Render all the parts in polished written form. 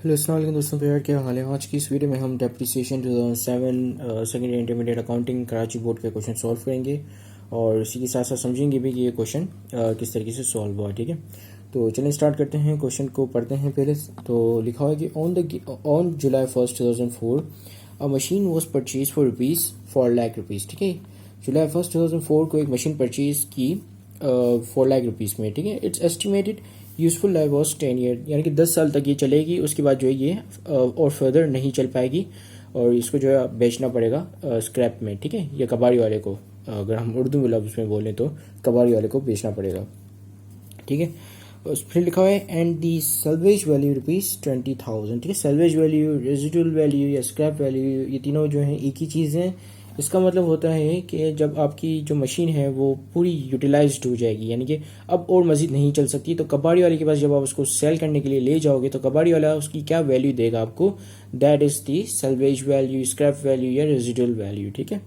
Hello अस्सलाम वालेकुम दोस्तों, तो यार क्या हाल है। आज की इस वीडियो में हम depreciation 2007 second intermediate accounting Karachi board के क्वेश्चन सॉल्व करेंगे और इसी के साथ साथ समझेंगे भी कि ये क्वेश्चन किस तरीके से सॉल्व हुआ। ठीक है, तो चलिए स्टार्ट करते हैं, क्वेश्चन को पढ़ते हैं पहले। तो लिखा हुआ है कि on July 1 2004 a machine was purchase for ₹4 lakh. ठीक है, जुलाई 1 2004 को एक मशीन परचेज की 4 लाख रुपीज़ में। ठीक है, it's estimated useful life was 10 year, यानी कि 10 साल तक ये चलेगी, उसके बाद जो है ये और फर्दर नहीं चल पाएगी और इसको जो है बेचना पड़ेगा स्क्रैप में। ठीक है, या कबाड़ी वाले को, अगर हम उर्दू में लफ्ज़ में बोलें तो कबाड़ी वाले को बेचना पड़ेगा। ठीक है, फिर लिखा हुआ है एंड दी सेल्वेज वैल्यू ₹20,000। ठीक है, सेल्वेज वैल्यू, रेजिडुअल वैल्यू या स्क्रैप वैल्यू, ये तीनों जो हैं एक ही चीज़ हैं। इसका मतलब होता है कि जब आपकी जो मशीन है वो पूरी यूटिलाइज्ड हो जाएगी, यानी कि अब और मज़ीद नहीं चल सकती, तो कबाड़ी वाले के पास जब आप उसको सेल करने के लिए ले जाओगे तो कबाड़ी वाला उसकी क्या वैल्यू देगा आपको, that is the salvage value, scrap value या रेजिडुअल वैल्यू। ठीक है,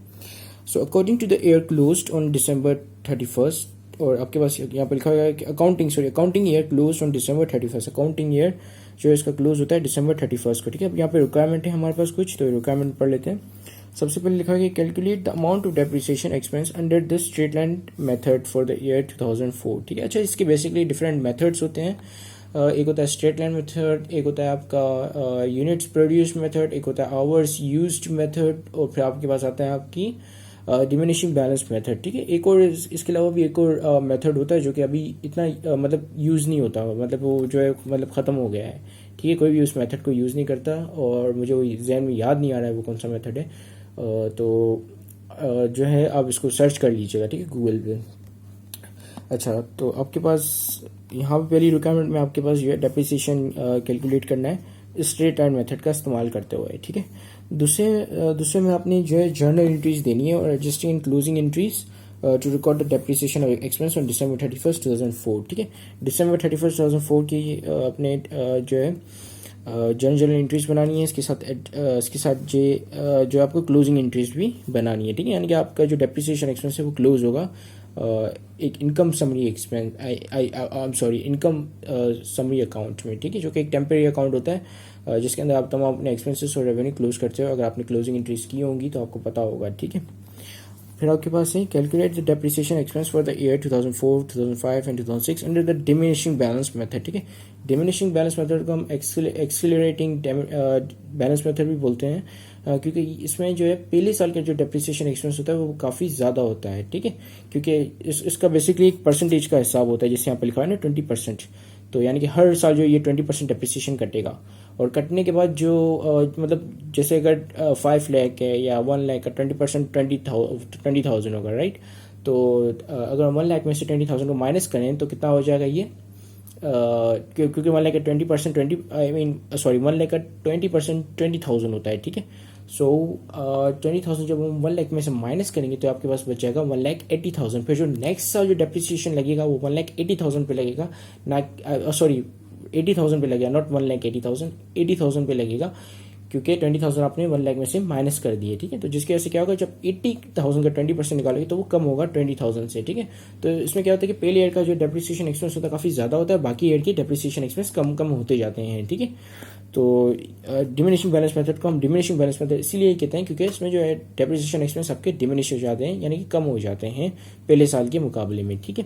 so according to the year closed on December 31, और आपके पास यहाँ पर लिखा हुआ है कि accounting year close on December 31। Accounting year जो है इसका क्लोज होता है December 31 को। ठीक है, अब यहाँ पे रिक्वायरमेंट है हमारे पास कुछ, तो रिक्वायरमेंट पढ़ लेते हैं। सबसे पहले लिखा है कि calculate the amount of depreciation expense under the straight line method for the year 2004। ठीक है, अच्छा, इसके बेसिकली डिफरेंट मेथड्स होते हैं। एक होता है स्ट्रेट लाइन मेथड, एक होता है आपका यूनिट्स प्रोड्यूस मेथड, एक होता है आवर्स यूज्ड मेथड, और फिर आपके पास आता है आपकी डिमिनिशिंग बैलेंस मेथड। ठीक है, एक और इसके अलावा भी एक और मेथड होता है जो कि अभी इतना मतलब यूज़ नहीं होता, मतलब वो जो है मतलब ख़त्म हो गया है। ठीक है, कोई भी उस मेथड को यूज़ नहीं करता और मुझे वो जहन में याद नहीं आ रहा है वो कौन सा मेथड है। तो जो है आप इसको सर्च कर लीजिएगा, ठीक है, गूगल पे। अच्छा, तो आपके पास यहाँ पे पहली रिक्वायरमेंट में आपके पास जो है डेप्रिसिएशन कैलकुलेट करना है स्ट्रेट लाइन मेथड का इस्तेमाल करते हुए। ठीक है, दूसरे में आपने जो है जर्नल एंट्रीज देनी है और adjusting and closing entries to record the depreciation of expense on December 31, 2004। ठीक है, December 31, 2004 की अपने जो है जर्नल एंट्रीज बनानी है, इसके साथ जो आपको क्लोजिंग एंट्रीज भी बनानी है। ठीक है, यानी कि आपका जो डेप्रिसिएशन एक्सपेंस है वो क्लोज होगा एक income summary income summary account में। ठीक है, जो कि एक टेम्परेरी अकाउंट होता है जिसके अंदर आप तमाम अपने एक्सपेंसेस और रेवेन्यू क्लोज करते हो। अगर आपने क्लोजिंग एंट्रीज की होंगी तो आपको पता होगा। ठीक है, फिर आपके पास है calculate the depreciation expense for the year 2004, 2005 and 2006 under the diminishing balance method. ठीक है, डिमिनिशिंग बैलेंस मेथड को हम एक्सीलरेटिंग बैलेंस मेथड भी बोलते हैं क्योंकि इसमें जो है पहले साल का जो डेप्रिसिएशन एक्सपेंस होता है वो काफ़ी ज़्यादा होता है। ठीक है, क्योंकि इसका बेसिकली एक परसेंटेज का हिसाब होता है, जैसे यहाँ पे लिखा है ना 20%। तो यानी कि हर साल जो ये 20% डेप्रिसिएशन कटेगा और कटने के बाद जो मतलब जैसे अगर 5 लाख है या 1 लाख का 20% 20,000 होगा, राइट। तो अगर 1 लाख में से 20,000 को माइनस करें तो कितना हो जाएगा ये, क्योंकि 1 लाख का 20% 1 लाख का 20% 20,000 होता है। ठीक है, सो 20,000 जब हम 1 लाख में से माइनस करेंगे तो आपके पास बच जाएगा 1,80,000। फिर जो नेक्स्ट साल जो डेप्रिसिएशन लगेगा वो 1,80,000 पे लगेगा, ना 80,000 पे लगेगा, नॉट 1,80,000, 80,000 पे लगेगा, क्योंकि 20,000 आपने 1 लाख में से माइनस कर दिए। ठीक है, तो जिसकी वजह से क्या होगा, जब 80,000 का 20% निकालोगे तो वो कम होगा 20,000 से। ठीक है, तो इसमें क्या होता है कि पहले ईयर का जो डेप्रिसिएशन एक्सपेंस होता है काफ़ी ज़्यादा होता है, बाकी ईयर के डेप्रिसिएशन एक्सपेंस कम कम होते जाते हैं। ठीक है, तो डिमिनिशिंग बैलेंस मेथड को हम डिमिनिशिंग बैलेंस मेथड इसीलिए कहते हैं क्योंकि इसमें जो है डेप्रिसिएशन एक्सपेंस आपके डिमिनिश हो जाते हैं, यानी कि कम हो जाते हैं पहले साल के मुकाबले में। ठीक है,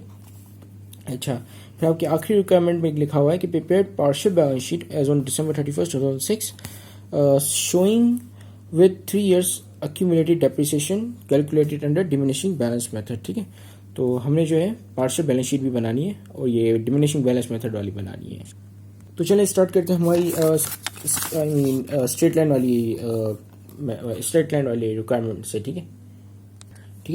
अच्छा, फिर आपकी आखिरी रिक्वायरमेंट में लिखा हुआ है कि prepare partial balance sheet as on December 31, 2006 showing with 3 years accumulated depreciation calculated under diminishing balance method। ठीक है, तो हमने जो है पार्शियल बैलेंस शीट भी बनानी है और ये डिमिनिशिंग बैलेंस मेथड वाली बनानी है। तो चलिए स्टार्ट करते हैं हमारी स्ट्रेट लाइन वाली रिक्वायरमेंट से। ठीक है,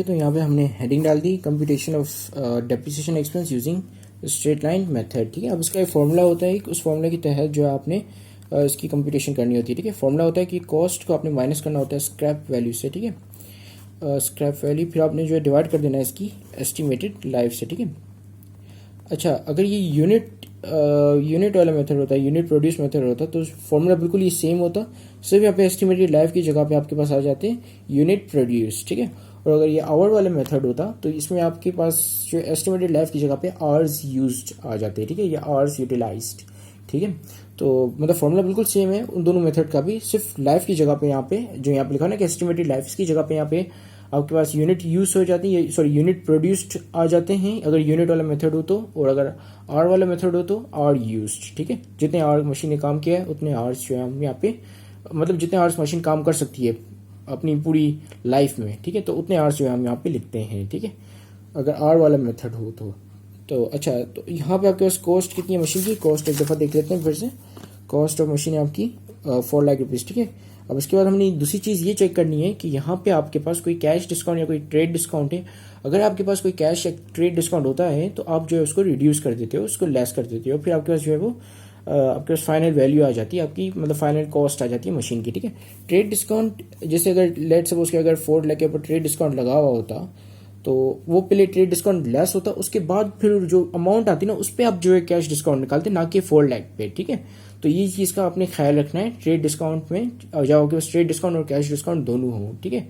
तो यहाँ पे हमने हेडिंग डाल दी computation of depreciation expense using straight line method. ठीक है, अब इसका एक फॉर्मूला होता है, उस फॉर्मूला के तहत जो आपने इसकी कंप्यूटेशन करनी होती है। ठीक है, फॉर्मूला होता है कि कॉस्ट को आपने माइनस करना होता है स्क्रैप वैल्यू से। ठीक है, स्क्रैप वैल्यू फिर आपने जो है डिवाइड कर देना है इसकी एस्टिमेटेड लाइफ से। ठीक है, अच्छा, अगर ये यूनिट वाला मेथड होता है, यूनिट प्रोड्यूस मेथड होता तो फॉर्मूला बिल्कुल ये सेम होता, सिर्फ यहाँ पे एस्टिमेटेड लाइफ की जगह पे आपके पास आ जाते हैं यूनिट प्रोड्यूस। ठीक है, और अगर ये आवर वाला मेथड होता तो इसमें आपके पास जो एस्टिमेटेड लाइफ की जगह पे आवर्स यूज्ड आ जाते हैं। ठीक है, या आवर्स यूटिलाइज्ड। ठीक है, तो मतलब फॉर्मूला बिल्कुल सेम है उन दोनों मेथड का भी, सिर्फ लाइफ की जगह पे यहाँ पे जो यहाँ पे लिखा है ना कि एस्टिमेटेड लाइफ, इसकी जगह पे यहाँ पे आपके पास यूनिट यूज हो जाती है, सॉरी यूनिट प्रोड्यूस्ड आ जाते हैं अगर यूनिट वाला मेथड हो तो, और अगर आर वाला मेथड हो तो आर यूज्ड। ठीक है, जितने आर मशीन ने काम किया है उतने आवर्स जो है हम यहाँ पे, मतलब जितने आवर्स मशीन काम कर सकती है अपनी पूरी लाइफ में, ठीक है, तो उतने आवर्स जो है हम यहाँ पे लिखते हैं। ठीक है, अगर आर वाला मेथड हो तो अच्छा, तो यहाँ पे आपके पास कॉस्ट कितनी है मशीन की, कॉस्ट एक दफ़ा देख लेते हैं फिर से। कॉस्ट ऑफ मशीन है आपकी 4 लाख रुपीज़। ठीक है, अब इसके बाद हमने दूसरी चीज़ ये चेक करनी है कि यहाँ पे आपके पास कोई कैश डिस्काउंट या कोई ट्रेड डिस्काउंट है। अगर आपके पास कोई कैश या ट्रेड डिस्काउंट होता है तो आप जो है उसको रिड्यूस कर देते हो, उसको लेस कर देते हो, फिर आपके पास जो है वो आपके पास फाइनल वैल्यू आ जाती है आपकी, मतलब फाइनल कॉस्ट आ जाती है मशीन की। ठीक है, ट्रेड डिस्काउंट जैसे अगर लेट सपोज के अगर 4 लाख के ऊपर ट्रेड डिस्काउंट लगा हुआ होता तो वो पहले ट्रेड डिस्काउंट लेस होता, उसके बाद फिर जो अमाउंट आती ना उस पर आप जो है कैश डिस्काउंट निकालते, ना कि 4 लाख पे। ठीक है, तो ये चीज़ का आपने ख्याल रखना है ट्रेड डिस्काउंट में, जब आपके पास ट्रेड डिस्काउंट और कैश डिस्काउंट दोनों हो। ठीक है,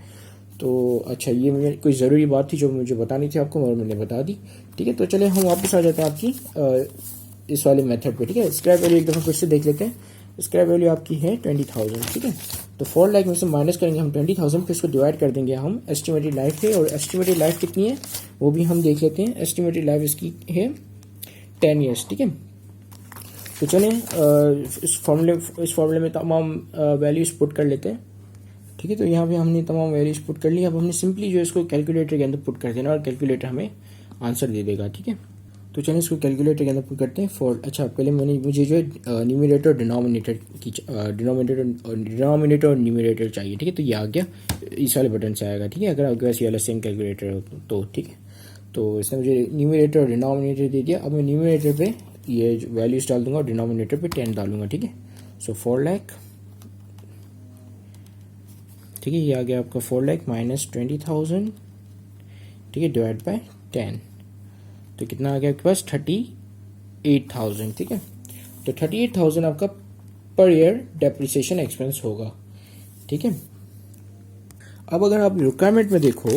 तो अच्छा ये मुझे कोई ज़रूरी बात थी जो मुझे बतानी थी आपको और मैंने बता दी। ठीक है, तो चले हम वापस आ जाते हैं आपकी इस वाले मेथड पे। ठीक है, स्क्रैप वैल्यू एक दफ़ा फिर से देख लेते हैं। स्क्रैप वैल्यू आपकी है 20,000। ठीक है, तो 4 लाख में से माइनस करेंगे हम 20,000, फिर इसको डिवाइड कर देंगे हम एस्टिमेटेड लाइफ है, और एस्टिमेटेड लाइफ कितनी है वो भी हम देख लेते हैं। एस्टिमेटेड लाइफ इसकी है 10 ईयर्स। ठीक है, तो चलें इस फॉर्मूले में तमाम वैल्यूज पुट कर लेते हैं। ठीक है, तो यहाँ पे हमने तमाम वैल्यूज पुट कर ली। अब हमने सिंपली जो है इसको कैलकुलेटर के अंदर पुट कर देना और कैलकुलेटर हमें आंसर दे देगा। ठीक है, तो चलिए इसको कैलकुलेटर के अंदर पुट करते हैं। अच्छा पहले मुझे जो है न्यूमरेटर और डिनोमिनेटर की डिनोमिनेटर और न्यूमरेटर चाहिए। ठीक है, तो ये आ गया, इस वाले बटन से आएगा। ठीक है, अगर आपके पास ये वाला सेम कैलकुलेटर हो तो। ठीक है, तो इसने मुझे न्यूमरेटर और डिनोमिनेटर दे दिया। अब मैं न्यूमरेटर पे ये वैल्यूज डाल दूंगा और डिनोमिनेटर पे 10 डालूंगा। ठीक है, सो 4 लाख। ठीक है, ये आ गया आपका 4 लाख माइनस 20,000। ठीक है, डिवाइड बाय 10, तो कितना आ गया आपके पास 38,000। ठीक है, तो 38,000 आपका पर ईयर डेप्रिसिएशन एक्सपेंस होगा। ठीक है, अब अगर आप रिक्वायरमेंट में देखो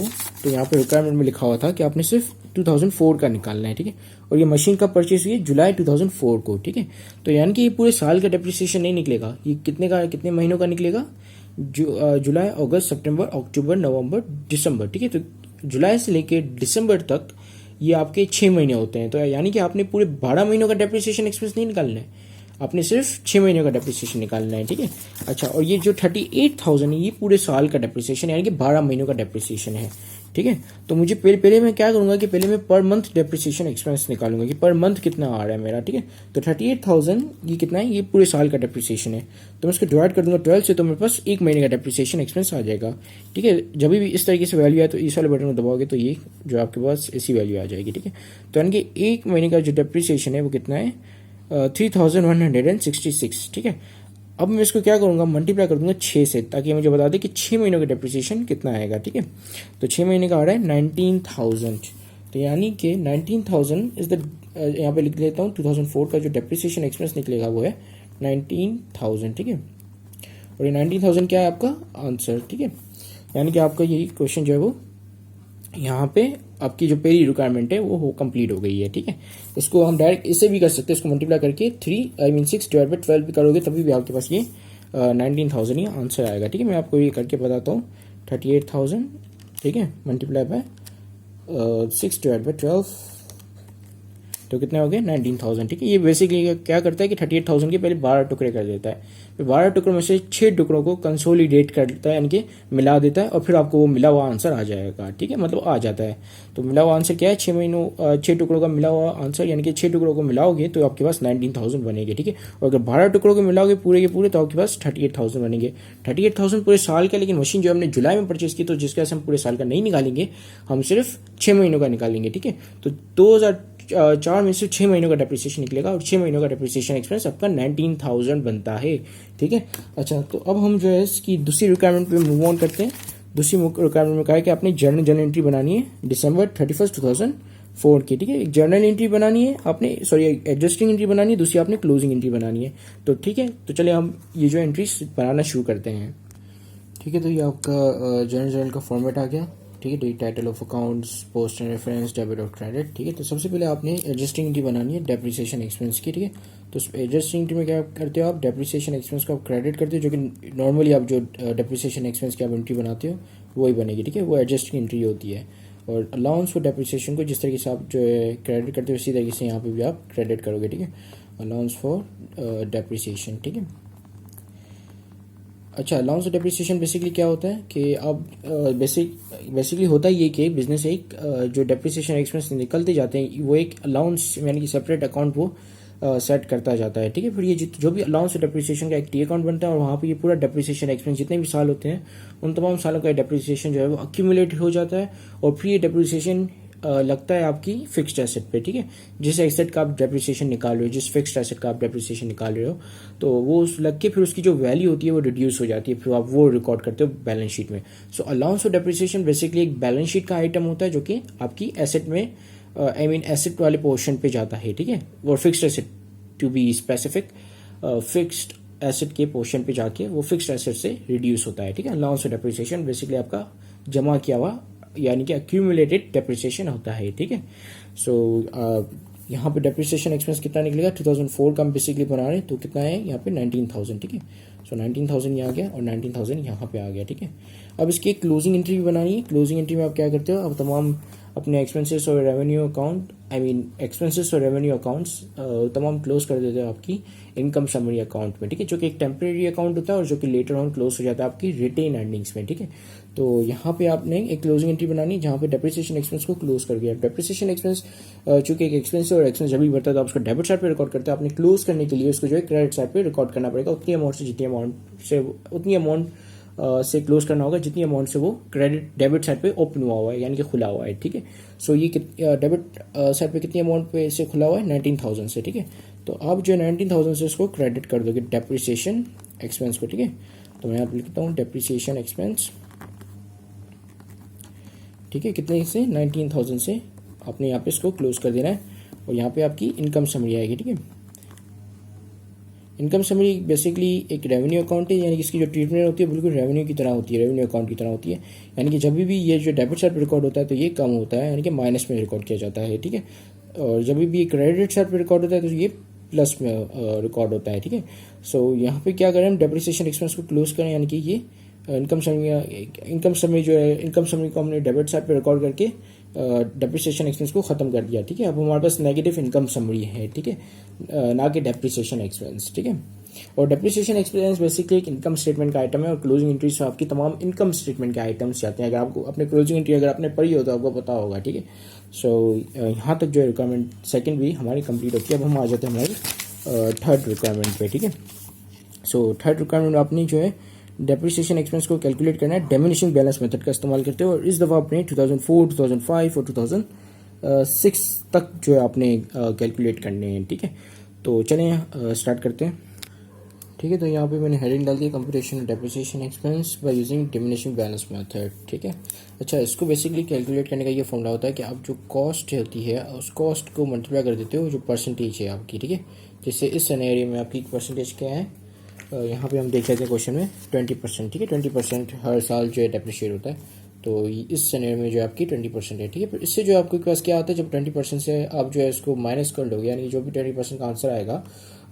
तो यहाँ पे रिक्वायरमेंट में लिखा हुआ था कि आपने सिर्फ 2004 का निकालना है। ठीक है, और ये मशीन का परचेज हुई है जुलाई 2004 को। ठीक है, तो यानी कि ये पूरे साल का डेप्रिसिएशन नहीं निकलेगा, ये कितने महीनों का निकलेगा, जुलाई, अगस्त, सितंबर, अक्टूबर, नवंबर, दिसंबर। ठीक है, तो जुलाई से लेके दिसंबर तक ये आपके 6 महीने होते हैं। तो यानी कि आपने पूरे 12 महीनों का डेप्रिसिएशन एक्सपेंस नहीं निकालना है, आपने सिर्फ 6 महीनों का डेप्रिसिएशन निकालना है। ठीक है, अच्छा, और ये जो 38,000 है ये पूरे साल का डेप्रिसिएशन यानी कि 12 महीनों का डेप्रिसिएशन है। ठीक है, तो मुझे पहले मैं क्या करूंगा कि पहले मैं पर मंथ डेप्रिसिएशन एक्सपेंस निकालूंगा कि पर मंथ कितना आ रहा है मेरा। ठीक है, तो 38,000 ये कितना है, ये पूरे साल का डेप्रिसिएशन है, तो मैं इसको डिवाइड कर दूंगा 12 से, तो मेरे पास 1 महीने का डेप्रिसिएशन एक्सपेंस आ जाएगा। ठीक है, जब भी इस तरीके से वैल्यू आए तो इस वाले बटन को दबाओगे तो ये जो आपके पास ऐसी वैल्यू आ जाएगी। ठीक है, तो यानी कि 1 महीने का जो डेप्रिसिएशन है वो कितना है 3,166। ठीक है, अब मैं इसको क्या करूंगा, मल्टीप्लाई कर दूंगा 6 से, ताकि मुझे बता दे कि 6 महीनों का डेप्रिसिएशन कितना आएगा। ठीक है, तो 6 महीने का आ रहा है 19,000, तो यानी कि 19,000 इज द, यहाँ पे लिख लेता हूँ 2004 का जो डेप्रिसिएशन एक्सपेंस निकलेगा वो है 19,000। ठीक है, और ये 19,000 क्या है आपका आंसर। ठीक है, यानी कि आपका यही क्वेश्चन जो है वो यहाँ पे आपकी जो पहली रिक्वायरमेंट है वो कंप्लीट हो गई है। ठीक है, इसको हम डायरेक्ट इससे भी कर सकते हैं, इसको मल्टीप्लाई करके 6 डिवाइड बाई 12 भी करोगे तभी भी आपके पास ये 19,000 ही आंसर आएगा। ठीक है, मैं आपको ये करके बताता हूँ 38,000। ठीक है, मल्टीप्लाई बाय 6 डिवाइड बाई 12 तो कितने हो गए 19,000। ठीक है, ये बेसिकली क्या करता है कि 38,000 के पहले 12 टुकड़े कर देता है, फिर 12 टुकड़ों में से 6 टुकड़ों को कंसोलिडेट कर देता है यानी कि मिला देता है, और फिर आपको वो मिला हुआ आंसर आ जाएगा। ठीक है, मतलब आ जाता है, तो मिला हुआ आंसर क्या है 6 टुकड़ों का मिला हुआ आंसर, यानी कि 6 टुकड़ों को मिलाओगे तो आपके पास 19,000 बनेंगे। ठीक है, और अगर 12 टुकड़ों को मिलाओगे पूरे के पूरे तो आपके पास 38,000 बनेंगे। 38,000 पूरे साल का, लेकिन मशीन जो हमने जुलाई में परचेज की तो जिसके वजह से हम पूरे साल का नहीं निकालेंगे, हम सिर्फ 6 महीनों का निकालेंगे। ठीक है, तो 2004 में से 6 महीनों का डेप्रिसिएशन निकलेगा और 6 महीनों का डेप्रिसिएशन एक्सपेंस आपका 19,000 बनता है। ठीक है, अच्छा, तो अब हम जो है इसकी दूसरी रिक्वायरमेंट पे मूव ऑन करते हैं। दूसरी रिक्वायरमेंट में कहा है कि आपने जर्नल एंट्री बनानी है दिसंबर 31, 2004 की। ठीक है, एक जर्नल एंट्री बनानी है आपने, सॉरी एडजस्टिंग एंट्री बनानी है, दूसरी आपने क्लोजिंग एंट्री बनानी है। तो ठीक है, तो चलिए हम ये जो एंट्री बनाना शुरू करते हैं। ठीक है, तो ये आपका जर्नल का फॉर्मेट आ गया। ठीक है, title of accounts, post and reference, debit और क्रेडिट। ठीक है, तो सबसे पहले आपने एडजस्टिंग एंट्री बनानी है डेप्रिसिएशन एक्सपेंस की। ठीक है, तो एडजस्टिंग एंट्री में क्या करते हो आप, डेप्रिसिएशन एक्सपेंस को आप क्रेडिट करते हो, जो कि नॉर्मली आप जो डेप्रिसिएशन एक्सपेंस की आप एंट्री बनाते हो वही बनेगी। ठीक है, वो एडजस्टिंग एंट्री होती है। और अलाउंस फॉर डेप्रिसिएशन को जिस तरीके से आप जो है क्रेडिट करते हो उसी तरीके से यहाँ पे भी आप क्रेडिट करोगे। ठीक है, अलाउंस फॉर डेप्रिसिएशन। ठीक है, अच्छा, अलाउंस ऑफ डेप्रिसिएशन बेसिकली क्या होता है कि अब बेसिकली होता ही है कि बिजनेस एक जो डेप्रिसिएशन एक्सपेंस निकलते जाते हैं वो एक अलाउंस यानी कि सेपरेट अकाउंट वो सेट करता जाता है। ठीक है, फिर ये जो भी अलाउंस ऑफ डेप्रिसिएशन का एक टी अकाउंट बनता है और वहाँ पे ये पूरा डेप्रिसिएशन एक्सपेंस जितने भी साल होते हैं उन तमाम सालों का डेप्रिसिएशन जो है वो अक्यूमुलेट हो जाता है और फिर ये डेप्रिसिएशन लगता है आपकी फिक्स्ड एसेट पे। ठीक है, जिस एसेट का आप डेप्रिसिएशन निकाल रहे हो, जिस फिक्स्ड एसेट का आप डेप्रिसिएशन निकाल रहे हो, तो वो लग के फिर उसकी जो वैल्यू होती है वो रिड्यूस हो जाती है, फिर आप वो रिकॉर्ड करते हो बैलेंस शीट में। सो अलाउंस ऑफ डेप्रिसिएशन बेसिकली एक बैलेंस शीट का आइटम होता है जो कि आपकी एसेट में एसेट वाले पोर्शन पे जाता है। ठीक है, और fixed asset to be specific, fixed asset के पोर्शन पे जाके वो फिक्स्ड एसेट से रिड्यूस होता है। ठीक है, अलाउंस ऑफ डेप्रिसिएशन बेसिकली आपका जमा किया हुआ यानी कि अक्यूमुलेटेड डेप्रिसिएशन होता है। ठीक है, सो यहाँ पे डेप्रिसिएशन एक्सपेंस कितना निकलेगा, 2004 का हम बेसिकली बना रहे हैं, तो कितना है यहाँ पे 19,000। ठीक है, सो 19,000 यहाँ आ गया और 19,000 यहाँ पे आ गया। ठीक है, अब इसकी एक क्लोजिंग एंट्री भी बनानी है। क्लोजिंग एंट्री में आप क्या करते हो, अब तमाम अपने एक्सपेंसेस और रेवेन्यू अकाउंट एक्सपेंसेस और रेवेन्यू अकाउंट्स तमाम क्लोज कर देते हो आपकी इनकम समरी अकाउंट में। ठीक है, जो कि एक टेम्परेरी अकाउंट होता है और जो कि लेटर ऑन क्लोज हो जाता है आपकी रिटेन अर्निंग्स में। ठीक है, तो यहाँ पे आपने एक क्लोजिंग एंट्री बनानी जहाँ पे डेप्रिसिएशन एक्सपेंस को क्लोज कर दिया। डेप्रिसिएशन एक्सपेंस चूंकि एक एक्सपेंस और एक्सपेंस जब भी बढ़ता है तो आप उसको डेबिट साइड पे रिकॉर्ड करते हैं, आपने क्लोज करने के लिए उसको जो है क्रेडिट साइड पे रिकॉर्ड करना पड़ेगा उतनी अमाउंट से क्लोज करना होगा जितनी अमाउंट से वो क्रेडिट डेबिट साइड पे ओपन हुआ है यानी कि खुला हुआ है। ठीक है, सो ये डेबिट साइड पे कितनी अमाउंट पे से खुला हुआ है, 19,000 से। ठीक है, तो आप जो है 19,000 से इसको क्रेडिट कर दोगे डेप्रिसिएशन एक्सपेंस को। ठीक है, तो मैं यहाँ पे लिखता हूँ डेप्रिसिएशन एक्सपेंस। ठीक है, कितने से, 19,000 से आपने यहाँ पे इसको क्लोज कर देना है और यहाँ पे आपकी इनकम समरी आएगी। ठीक है, इनकम समरी बेसिकली एक रेवेन्यू अकाउंट है, यानी कि इसकी जो ट्रीटमेंट होती है बिल्कुल रेवेन्यू की तरह होती है, रेवेन्यू अकाउंट की तरह होती है। यानी कि जब भी ये जो डेबिट साइड पर रिकॉर्ड होता है तो ये कम होता है यानी कि माइनस में रिकॉर्ड किया जाता है। ठीक है, और जब भी क्रेडिट साइड पर रिकॉर्ड होता है तो ये प्लस में रिकॉर्ड होता है। ठीक है, सो यहाँ पे क्या करें, हम डेप्रिसिएशन एक्सपेंस को क्लोज करें यानी कि ये इनकम समरी जो है, इनकम समरी को हमने डेबिट साइड पे रिकॉर्ड करके डेप्रिसिएशन एक्सपेंस को खत्म कर दिया। ठीक है, अब हमारे पास नेगेटिव इनकम समरी है। ठीक है, ना कि डेप्रिसिएशन एक्सपेंस। ठीक है, और डेप्रिसिएशन एक्सपेंस बेसिकली एक इनकम स्टेटमेंट का आइटम है और क्लोजिंग एंट्री से आपकी तमाम इनकम स्टेटमेंट के आइटम्स आते हैं। अगर आपको अपने क्लोजिंग एंट्री अगर आपने पढ़ी हो तो आपको पता होगा। ठीक है, सो यहाँ तक जो है रिक्वायरमेंट सेकंड भी हमारी कंप्लीट होती है। अब हम आ जाते हैं हमारी थर्ड रिक्वायरमेंट पे। ठीक है, सो थर्ड रिक्वायरमेंट आपने जो है डेप्रिसिएशन एक्सपेंस को कैलकुलेट करना है डिमिनिशिंग बैलेंस मेथड का इस्तेमाल करते हो और इस दफ़ा आपने 2004, 2005 और 2006 तक जो है आपने कैलकुलेट करने हैं। ठीक है, तो चलें स्टार्ट करते हैं। ठीक है, तो यहाँ पे मैंने हेडिंग डाल दी computation depreciation expense by using diminishing balance method. ठीक है, अच्छा, इसको बेसिकली कैलकुलेट करने का ये फॉर्मूला होता है कि आप जो कॉस्ट होती है उस कॉस्ट को मल्टीप्लाई कर देते हो जो परसेंटेज है आपकी। ठीक है, जैसे इस सिनेरियो में आपकी परसेंटेज क्या है, यहाँ पे हम देख लेते हैं क्वेश्चन में 20%। ठीक है, 20% हर साल जो है डेप्रिशिएट होता है, तो इस सिनेरियो में जो आपकी 20% है। ठीक है, फिर इससे जो आपके पास क्या आता है, जब 20% से आप जो है इसको माइनस कर लोगे यानी कि जो भी 20% का आंसर आएगा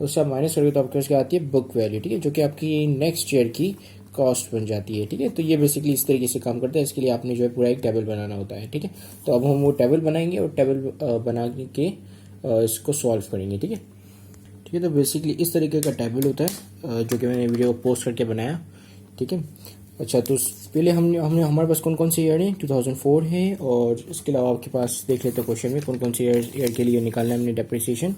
उससे आप माइनस करोगे तो आपके पास क्या आती है, बुक वैल्यू। ठीक है, जो कि आपकी नेक्स्ट ईयर की कॉस्ट बन जाती है। ठीक है, तो ये बेसिकली इस तरीके से काम करता है। इसके लिए आपने जो है पूरा एक टेबल बनाना होता है। ठीक है, तो अब हम वो टेबल बनाएंगे और टेबल बना के इसको सॉल्व करेंगे। ठीक है, ठीक है, तो बेसिकली इस तरीके का टेबल होता है जो कि मैंने वीडियो पोस्ट करके बनाया। ठीक है, अच्छा, तो पहले हमने हमारे पास कौन कौन से ईयर है, 2004 है और इसके अलावा आपके पास देख लेते हैं क्वेश्चन में कौन कौन से ईयर के लिए निकालना है हमने डेप्रिसिएशन।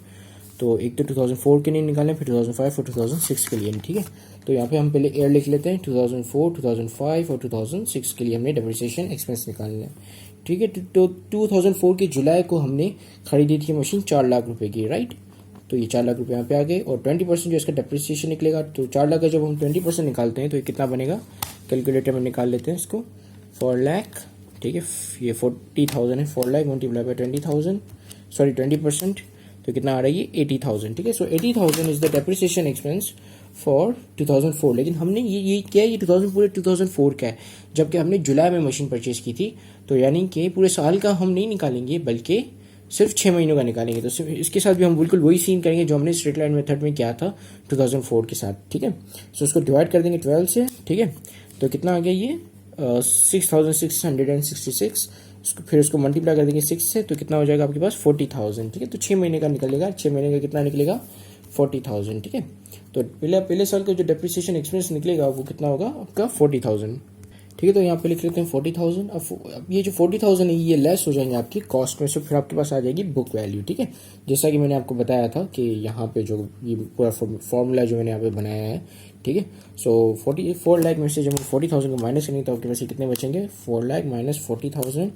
तो एक तो 2004 के लिए निकालना है, फिर 2005 और 2006 के लिए। ठीक है, तो यहाँ पे हम पहले ईयर लिख लेते हैं, 2004, 2005 और 2006 के लिए हमने डेप्रिसिएशन एक्सपेंस निकालना है। ठीक है, तो 2004 के जुलाई को हमने खरीदी थी मशीन 4 लाख रुपए की, राइट। तो ये 4 लाख रुपए यहाँ पे आ गए और 20% जो इसका डेप्रिसिएशन निकलेगा, तो 4 लाख का जब हम 20% निकालते हैं तो ये कितना बनेगा, कैलकुलेटर में निकाल लेते हैं इसको, 4 लाख। ठीक है, ये 40,000 है, 4 लाख मल्टीप्लाई बाय 20,000, सॉरी 20%, तो कितना आ रहा है ये 80,000। ठीक है, सो 80,000 is the depreciation expense for 2004, लेकिन हमने ये क्या है, ये 2004 का है, जबकि हमने जुलाई में मशीन परचेज की थी। तो यानी कि पूरे साल का हम नहीं निकालेंगे बल्कि सिर्फ 6 महीनों का निकालेंगे। तो सिर्फ इसके साथ भी हम बिल्कुल वही सीन करेंगे जो हमने स्ट्रेट लाइन मेथड में किया था 2004 के साथ, ठीक है। सो उसको डिवाइड कर देंगे 12 से, ठीक है। तो कितना आ गया ये 6666, फिर उसको मल्टीप्लाई कर देंगे 6 से, तो कितना हो जाएगा आपके पास 40,000, ठीक है। तो 6 महीने का निकलेगा, 6 महीने का कितना निकलेगा 40,000, ठीक है। तो पहले साल का जो डेप्रिसिएशन एक्सपेंस निकलेगा वो कितना होगा आपका 40,000, ठीक है। तो यहाँ पे लिख लेते हैं 40,000। अब ये जो 40,000 है ये लेस हो जाएंगे आपकी कॉस्ट में से, फिर आपके पास आ जाएगी बुक वैल्यू, ठीक है। जैसा कि मैंने आपको बताया था कि यहाँ पे जो ये पूरा फॉर्मूला जो मैंने यहाँ पे बनाया है, ठीक है। सो 4 लाख में से जब हम 40,000 को माइनस करेंगे तो आपके पास कितने बचेंगे, 4 lakh minus 40,000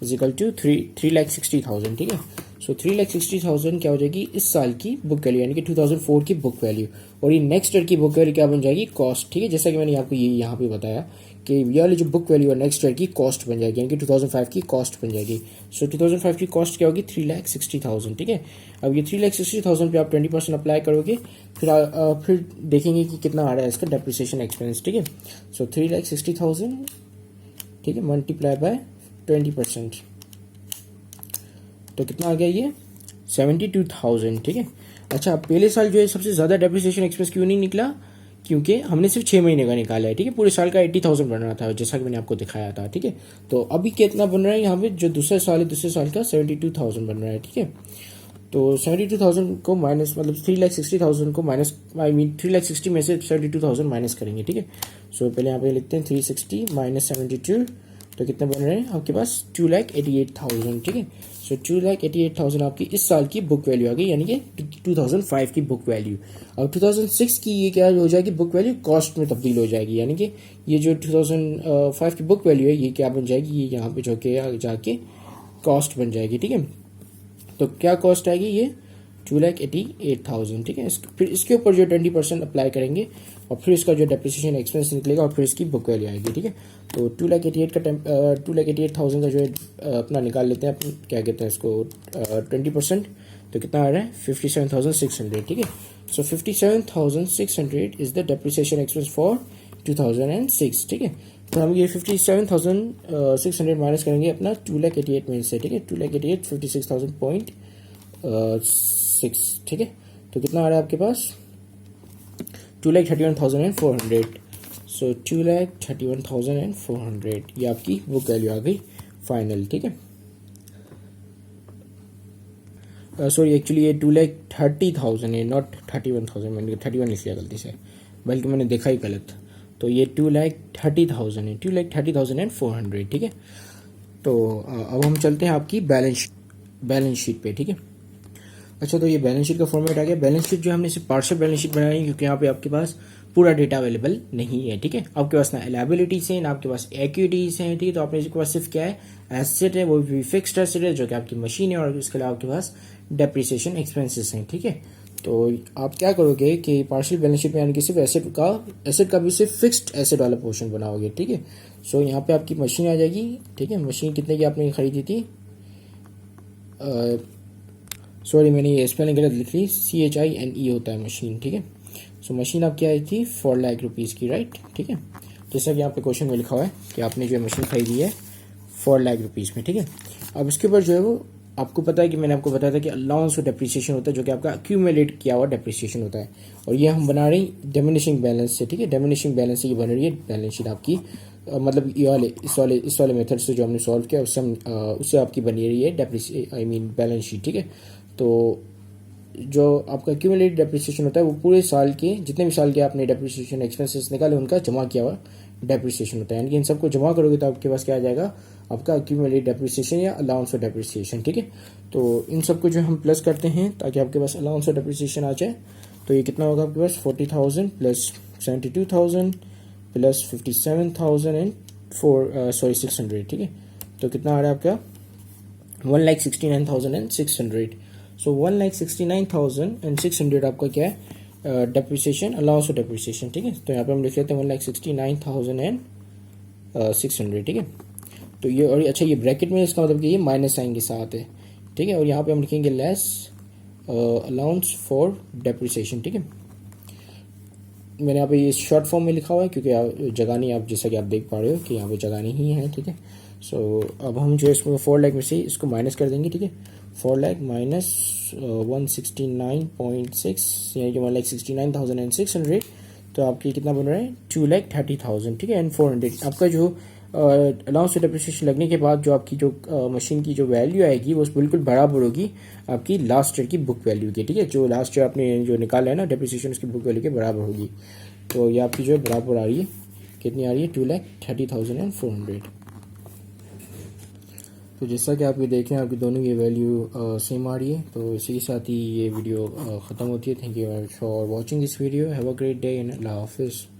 is equal to 3,60,000, ठीक है। सो 3,60,000 क्या हो जाएगी इस साल की बुक वैल्यू, यानी कि 2004 की बुक वैल्यू। और ये नेक्स्ट ईयर की बुक वैल्यू क्या बन जाएगी, कॉस्ट, ठीक है। जैसा कि मैंने आपको ये यहाँ पे बताया कि ये वाली जो बुक वैल्यू है नेक्स्ट ईयर की कॉस्ट बन जाएगी, यानी कि 2005 की कॉस्ट बन जाएगी। सो 2005 की कॉस्ट क्या होगी 3,60,000, ठीक है। अब ये 3,60,000 पे आप 20% अप्लाई करोगे, फिर देखेंगे कि कितना आ रहा है इसका डेप्रिसिएशन एक्सपेंस, ठीक है। सो 3,60,000, ठीक है, मल्टीप्लाई बाय 20%, तो कितना आ गया ये 72,000, ठीक है। अच्छा, पहले साल जो है सबसे ज़्यादा डेप्रिसिएशन एक्सपेंस क्यों नहीं निकला, क्योंकि हमने सिर्फ 6 महीने का निकाला है, ठीक है। पूरे साल का 80,000 बन रहा था जैसा कि मैंने आपको दिखाया था, ठीक है। तो अभी कितना बन रहा है यहाँ पे, जो दूसरे साल है दूसरे साल का 72,000 बन रहा है, ठीक है। तो 72,000 को माइनस, मतलब 3,60,000 को माइनस, आई मीन 3,60,000 में से 72,000 माइनस करेंगे, ठीक है। सो पहले यहाँ पे लिखते हैं 360 माइनस 72, तो कितने बन रहे हैं आपके पास 2,88,000, ठीक है। सो 2,88,000 आपकी इस साल की बुक वैल्यू आ गई, यानी कि 2005 की बुक वैल्यू। अब 2006 की ये क्या हो जाएगी बुक वैल्यू, कॉस्ट में तब्दील हो जाएगी, यानी कि ये जो 2005 की बुक वैल्यू है ये क्या बन जाएगी, ये यहाँ पे जो कि जाके कॉस्ट बन जाएगी, ठीक है। तो क्या कॉस्ट आएगी ये 2,88,000, ठीक है। फिर इसके ऊपर जो 20% अप्लाई करेंगे और फिर इसका जो डेप्रिसिएशन एक्सपेंस निकलेगा और फिर इसकी बुक वैल्यू आएगी, ठीक है। तो 2,88,000 का जो है अपना निकाल लेते हैं अपन, क्या कहते हैं इसको 20%, तो कितना आ रहा है 57,600, ठीक है। सो 57,600 is the depreciation expense for 2006, ठीक है। तो हम ये 57,600 माइनस करेंगे अपना 2,88,000 में से, ठीक है। 2,88,000 56,000.6, ठीक है। तो कितना आ रहा है आपके पास 2,31,400। सो 2,31,400 ये आपकी बुक वैल्यू आ गई फाइनल, ठीक है। सॉरी, एक्चुअली ये 2,30,000 है, नॉट 31,000, मैंने 31 लिख लिया गलती से, बल्कि मैंने देखा ही गलत। तो ये 2,30,000 है, 2,30,400, ठीक है। तो अब हम चलते हैं आपकी बैलेंस शीट पे, ठीक है। अच्छा, तो ये बैलेंस शीट का फॉर्मेट आ गया। बैलेंस शीट जो हमने सिर्फ पार्शियल बैलेंस शीट बनाई है क्योंकि यहाँ पे आपके पास पूरा डेटा अवेलेबल नहीं है, ठीक है। आपके पास ना लायबिलिटीज है ना आपके पास इक्विटीज हैं, ठीक है। तो आपने इसके पास सिर्फ क्या है, एसेट है, वो भी फिक्स्ड एसेट है जो कि आपकी मशीन है, और इसके अलावा आपके पास डेप्रिसिएशन एक्सपेंसेस हैं, ठीक है। तो आप क्या करोगे कि पार्शियल बैलेंस शीट में यानी कि सिर्फ एसेट का भी सिर्फ फिक्स्ड एसेट वाला पोर्शन बनाओगे, ठीक है। सो यहाँ पे आपकी मशीन आ जाएगी, ठीक है। मशीन कितने की आपने खरीदी थी, सॉरी मैंने ये स्पेलिंग गलत लिख ली, CHINE होता है मशीन, ठीक है। सो मशीन आपकी आई थी 4 लाख रुपीज़ की, राइट, ठीक है। जैसा कि आपके क्वेश्चन में लिखा हुआ है कि आपने जो मशीन खरीदी है 4 लाख रुपीज़ में, ठीक है। अब इसके ऊपर जो है वो आपको पता है कि मैंने आपको बताया था कि अलाउंस और डेप्रिसिएशन होता है जो कि आपका एक्यूमुलेट किया हुआ डेप्रिसिएशन होता है, और ये हम बना रहे हैं डिमिनिशिंग बैलेंस से, ठीक है। डिमिनिशिंग बैलेंस से ये बन रही है बैलेंस शीट आपकी, मतलब इस वाले मेथड से जो हमने सॉल्व किया उससे आपकी बनी रही है आई मीन बैलेंस शीट, ठीक है। तो जो आपका एक्यूमुलेटेड डेप्रिसिएशन होता है वो पूरे साल के जितने भी साल के आपने डेप्रिसिएशन एक्सपेंसेस निकाले उनका जमा किया हुआ डेप्रिसिएशन होता है, यानी कि इन सबको जमा करोगे तो आपके पास क्या आ जाएगा, आपका एक्यूमुलेटेड डेप्रिसिएशन या अलाउंस ऑफ डेप्रिसिएशन, ठीक है। तो इन सबको जो हम प्लस करते हैं ताकि आपके पास अलाउंस ऑफ डेप्रिसिएशन आ जाए, तो ये कितना होगा आपके पास 40,000 प्लस 72,000 प्लस 57,000 एंड 600, ठीक है। तो कितना आ रहा है आपका 1,69,600। सो 1,69,600 आपका क्या है डेप्रिसिएशन, अलाउंस ऑफ डेप्रिसिएशन, ठीक है। तो यहाँ पे हम लिख लेते हैं 1,69,600, ठीक है। तो ये, और अच्छा ये ब्रैकेट में इसका मतलब कि ये माइनस साइन के साथ है, ठीक है। और यहाँ पे हम लिखेंगे लेस अलाउंस फॉर डेप्रिसिएशन, ठीक है। मैंने यहाँ पे ये शॉर्ट फॉर्म में लिखा हुआ है क्योंकि जगह नहीं, आप जैसा कि आप देख पा रहे हो कि यहाँ पे जगह नहीं है, ठीक है। सो अब हम जो इसमें 4 लाख में से इसको माइनस कर देंगे, ठीक है। 4 लाख माइनस 169.6 यानी कि 1,69,600, तो आपकी कितना बन रहा है 2,30,000, ठीक है, एंड 400। आपका जो अलाउंस टू डेप्रिसिएशन लगने के बाद जो आपकी जो मशीन की जो वैल्यू आएगी वो बिल्कुल बराबर होगी आपकी लास्ट ईयर की बुक वैल्यू के, ठीक है। जो लास्ट ईयर आपने जो निकाला है ना डेप्रिसिएशन, उसकी बुक वैल्यू के बराबर होगी। तो ये आपकी जो है बराबर आ रही है, कितनी आ रही है 2,30,400। तो जैसा कि आप ये देखें आपकी दोनों की वैल्यू सेम आ रही है। तो इसी के साथ ही ये वीडियो ख़त्म होती है। Thank you for watching this video. Have a great day and अल्लाह हाफिज़।